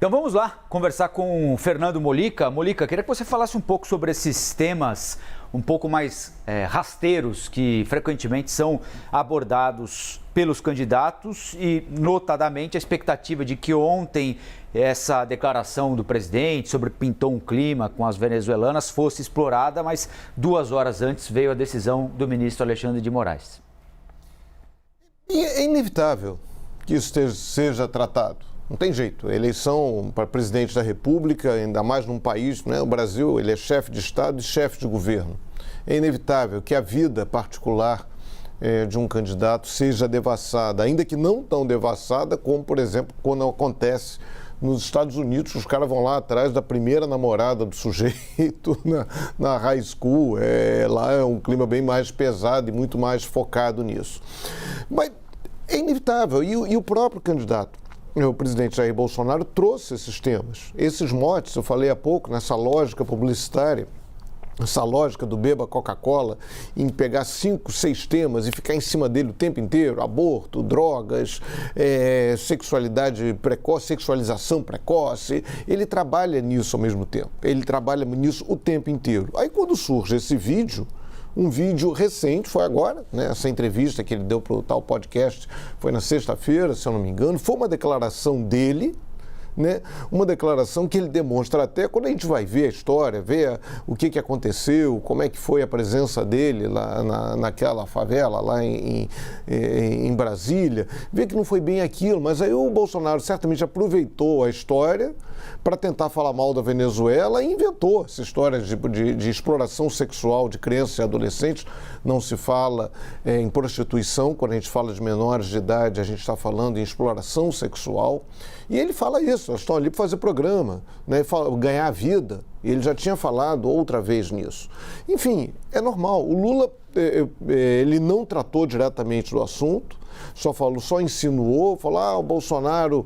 Então vamos lá conversar com o Fernando Molica. Molica, queria que você falasse um pouco sobre esses temas um pouco mais rasteiros que frequentemente são abordados pelos candidatos e, notadamente, a expectativa de que ontem essa declaração do presidente sobre pintou um clima com as venezuelanas fosse explorada, mas 2 horas antes veio a decisão do ministro Alexandre de Moraes. É inevitável que isso seja tratado. Não tem jeito. A eleição para presidente da República, ainda mais num país, né, o Brasil, ele é chefe de Estado e chefe de governo. É inevitável que a vida particular de um candidato seja devassada, ainda que não tão devassada como, por exemplo, quando acontece nos Estados Unidos, os caras vão lá atrás da primeira namorada do sujeito na high school. Lá é um clima bem mais pesado e muito mais focado nisso. Mas é inevitável. E o próprio candidato, o presidente Jair Bolsonaro, trouxe esses temas. Esses motes, eu falei há pouco, nessa lógica publicitária, essa lógica do beba Coca-Cola, em pegar 5, 6 temas e ficar em cima dele o tempo inteiro: aborto, drogas, sexualidade precoce, sexualização precoce. Ele trabalha nisso ao mesmo tempo. Ele trabalha nisso o tempo inteiro. Aí quando surge esse vídeo, um vídeo recente, foi agora, né? Essa entrevista que ele deu para o tal podcast foi na sexta-feira, se eu não me engano, foi uma declaração dele, né? Uma declaração que ele demonstra até, quando a gente vai ver a história, ver o que aconteceu, como é que foi a presença dele lá naquela favela, lá em Brasília, vê que não foi bem aquilo, mas aí o Bolsonaro certamente aproveitou a história para tentar falar mal da Venezuela e inventou essa história de exploração sexual de crianças e adolescentes. Não se fala em prostituição, quando a gente fala de menores de idade, a gente está falando em exploração sexual. E ele fala isso: elas estão ali para fazer programa, né, ganhar vida. Ele já tinha falado outra vez nisso. Enfim, é normal. O Lula, ele não tratou diretamente do assunto, só insinuou, falou: o Bolsonaro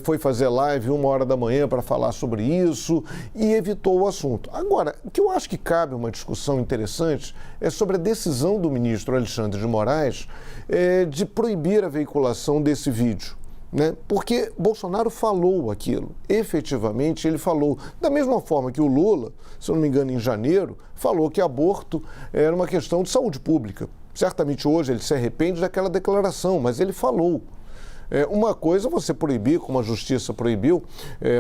foi fazer live 1h da manhã para falar sobre isso, e evitou o assunto. Agora, o que eu acho que cabe uma discussão interessante é sobre a decisão do ministro Alexandre de Moraes de proibir a veiculação desse vídeo, né? Porque Bolsonaro falou aquilo, efetivamente ele falou, da mesma forma que o Lula, se eu não me engano, em janeiro, falou que aborto era uma questão de saúde pública. Certamente hoje ele se arrepende daquela declaração, mas ele falou. Uma coisa é você proibir, como a Justiça proibiu,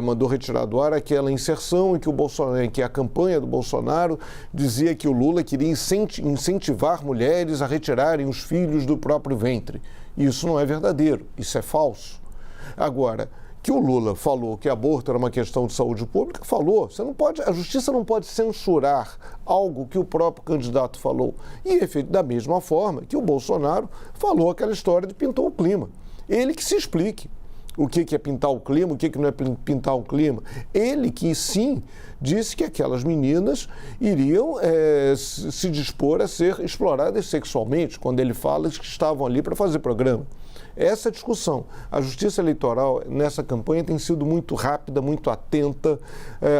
mandou retirar do ar aquela inserção em que a campanha do Bolsonaro dizia que o Lula queria incentivar mulheres a retirarem os filhos do próprio ventre. Isso não é verdadeiro, isso é falso. Agora, que o Lula falou que aborto era uma questão de saúde pública, falou. A Justiça não pode censurar algo que o próprio candidato falou. E da mesma forma que o Bolsonaro falou aquela história de pintou o clima. Ele que se explique o que é pintar o clima, o que não é pintar o clima. Ele que, sim, disse que aquelas meninas iriam se dispor a ser exploradas sexualmente, quando ele fala que estavam ali para fazer programa. Essa discussão, a Justiça Eleitoral nessa campanha tem sido muito rápida, muito atenta,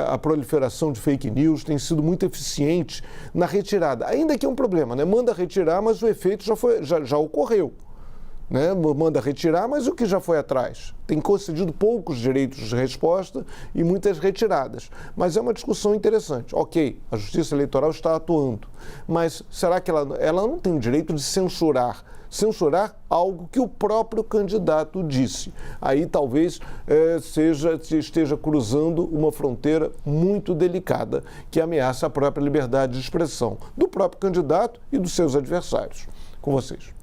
a proliferação de fake news tem sido muito eficiente na retirada. Ainda que é um problema, né? Manda retirar, mas o efeito já ocorreu. Né? Manda retirar, mas o que já foi atrás? Tem concedido poucos direitos de resposta e muitas retiradas. Mas é uma discussão interessante. Ok, a Justiça Eleitoral está atuando, mas será que ela não tem o direito de censurar algo que o próprio candidato disse? Aí talvez esteja cruzando uma fronteira muito delicada que ameaça a própria liberdade de expressão do próprio candidato e dos seus adversários. Com vocês.